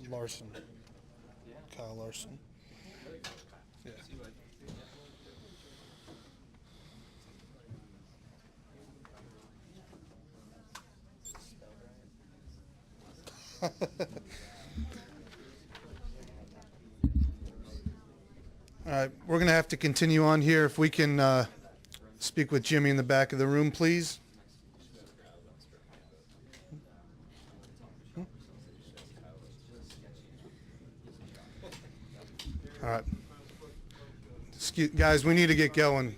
Larson. Kyle Larson. Yeah. All right, we're going to have to continue on here. If we can speak with Jimmy in the back of the room, please. All right. Guys, we need to get going.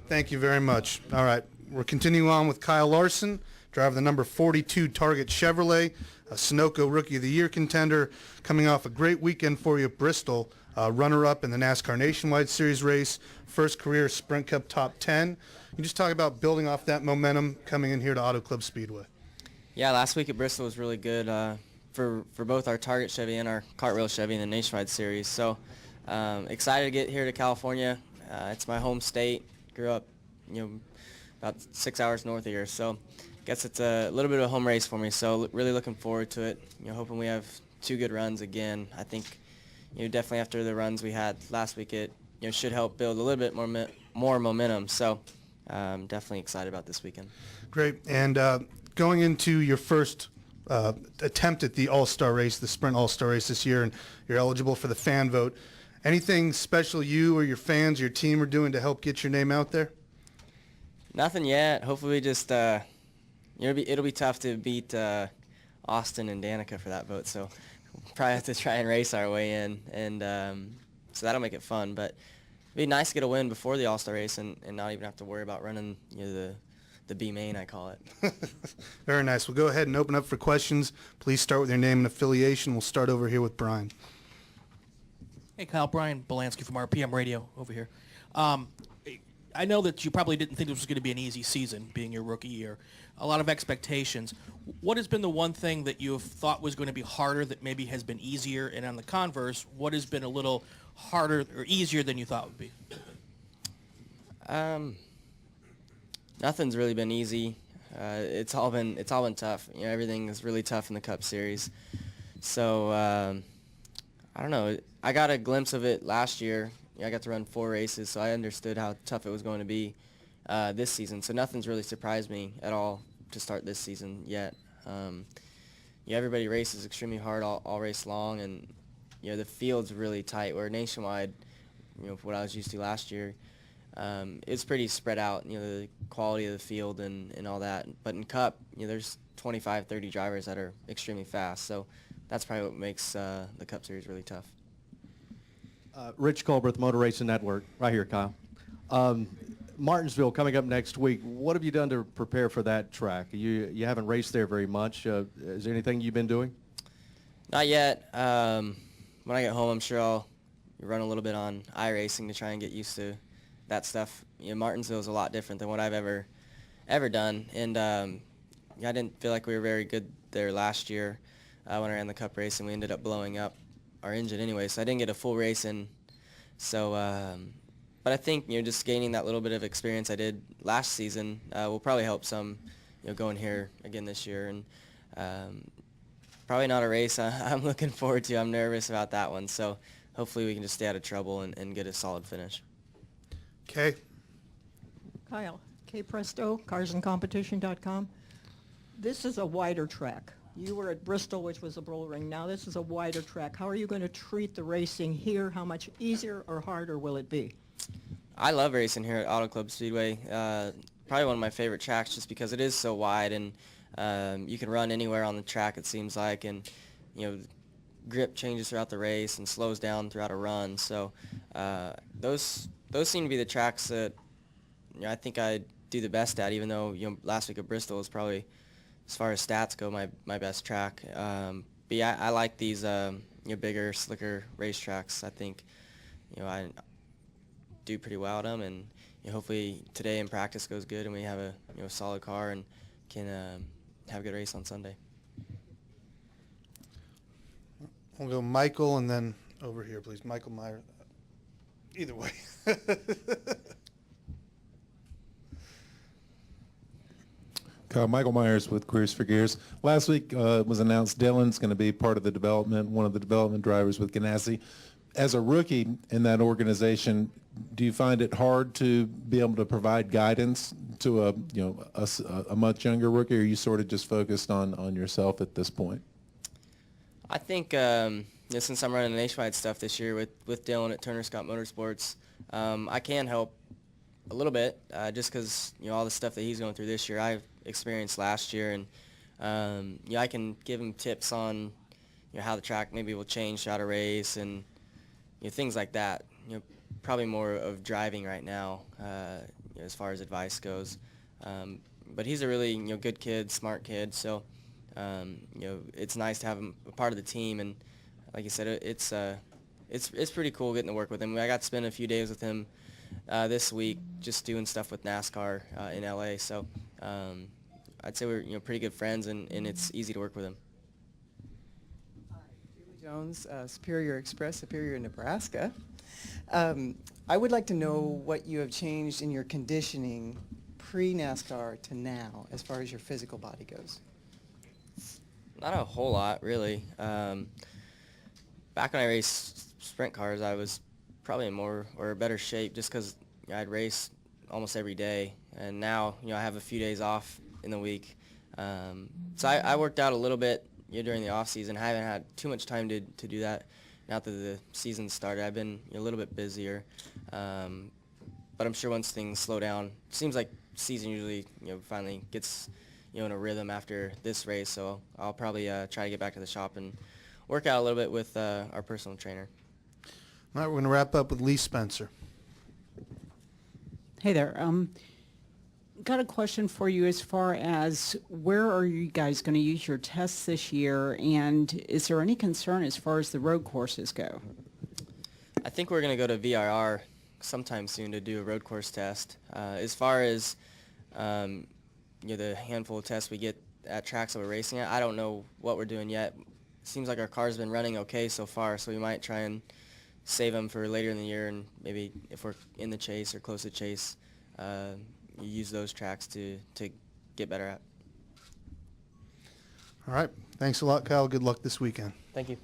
Thank you very much. All right, we're continuing on with Kyle Larson, driver of the number 42 Target Chevrolet, a Sunoco Rookie of the Year contender, coming off a great weekend for you at Bristol, runner-up in the NASCAR Nationwide Series race, first career Sprint Cup top 10. You just talk about building off that momentum coming in here to Auto Club Speedway. Yeah, last week at Bristol was really good for both our Target Chevy and our Cartwheel Chevy in the Nationwide Series. So excited to get here to California. It's my home state. Grew up, about 6 hours north of here. So guess it's a little bit of a home race for me. So really looking forward to it. Hoping we have two good runs again. I think, definitely after the runs we had last week, it should help build a little bit more momentum. So definitely excited about this weekend. Great. And going into your first attempt at the All-Star race, the Sprint All-Star race this year, and you're eligible for the fan vote. Anything special you or your fans, your team are doing to help get your name out there? Nothing yet. Hopefully we just, it'll be tough to beat Austin and Danica for that vote, so we'll probably have to try and race our way in, and so that'll make it fun. But it'd be nice to get a win before the All-Star race and not even have to worry about running the B main, I call it. Very nice. We'll go ahead and open up for questions. Please start with your name and affiliation. We'll start over here with Brian. Hey, Kyle. Brian Belansky from RPM Radio over here. I know that you probably didn't think this was going to be an easy season, being your rookie year. A lot of expectations. What has been the one thing that you have thought was going to be harder that maybe has been easier? And on the converse, what has been a little harder or easier than you thought would be? Nothing's really been easy. It's all been tough. Everything is really tough in the Cup Series. So I don't know. I got a glimpse of it last year. I got to run 4 races, so I understood how tough it was going to be this season. So nothing's really surprised me at all to start this season yet. Everybody races extremely hard all race long, and the field's really tight. Where nationwide, what I was used to last year, it's pretty spread out. The quality of the field and all that. But in Cup, there's 25, 30 drivers that are extremely fast. So that's probably what makes the Cup Series really tough. Rich Colbert, Motor Racing Network, right here, Kyle. Martinsville coming up next week. What have you done to prepare for that track? You haven't raced there very much. Is there anything you've been doing? Not yet. When I get home, I'm sure I'll run a little bit on iRacing to try and get used to that stuff. Martinsville is a lot different than what I've ever done, and I didn't feel like we were very good there last year when I ran the Cup race, and we ended up blowing up our engine anyway, so I didn't get a full race in. So, but I think just gaining that little bit of experience I did last season will probably help some, going here again this year, and probably not a race I'm looking forward to. I'm nervous about that one, so hopefully we can just stay out of trouble and get a solid finish. Okay. Kyle, K Presto, carsandcompetition.com. This is a wider track. You were at Bristol, which was a bull ring. Now this is a wider track. How are you going to treat the racing here? How much easier or harder will it be? I love racing here at Auto Club Speedway. Probably one of my favorite tracks just because it is so wide, and you can run anywhere on the track, it seems like, and grip changes throughout the race and slows down throughout a run. So those seem to be the tracks that I think I do the best at, even though last week at Bristol was probably, as far as stats go, my best track. But yeah, I like these bigger, slicker racetracks. I think I do pretty well at them, and hopefully today in practice goes good and we have a solid car and can have a good race on Sunday. We'll go Michael and then over here, please. Michael Meyer. Either way. Kyle, Michael Myers with Queers for Gears. Last week was announced Dylan's going to be part of the development, one of the development drivers with Ganassi. As a rookie in that organization, do you find it hard to be able to provide guidance to a much younger rookie, or are you sort of just focused on yourself at this point? I think since I'm running the nationwide stuff this year with Dylan at Turner Scott Motorsports, I can help a little bit just because all the stuff that he's going through this year I've experienced last year, and I can give him tips on how the track maybe will change how to race and things like that. Probably more of driving right now as far as advice goes. But he's a really good kid, smart kid, so it's nice to have him a part of the team. And like you said, it's pretty cool getting to work with him. I got to spend a few days with him this week just doing stuff with NASCAR in LA. So I'd say we're pretty good friends, and it's easy to work with him. Julie Jones, Superior Express, Superior, Nebraska. I would like to know what you have changed in your conditioning pre-NASCAR to now as far as your physical body goes. Not a whole lot, really. Back when I raced sprint cars, I was probably in better shape just because I'd race almost every day, and now I have a few days off in the week. So I worked out a little bit during the off season. I haven't had too much time to do that. Now that the season started, I've been a little bit busier, but I'm sure once things slow down, it seems like season usually finally gets in a rhythm after this race. So I'll probably try to get back to the shop and work out a little bit with our personal trainer. All right, we're going to wrap up with Lee Spencer. Hey there. Got a question for you as far as where are you guys going to use your tests this year, and is there any concern as far as the road courses go? I think we're going to go to VRR sometime soon to do a road course test. As far as the handful of tests we get at tracks that we're racing at, I don't know what we're doing yet. It seems like our car's been running okay so far, so we might try and save them for later in the year, and maybe if we're in the chase or close to chase, you use those tracks to get better at. All right. Thanks a lot, Kyle. Good luck this weekend. Thank you.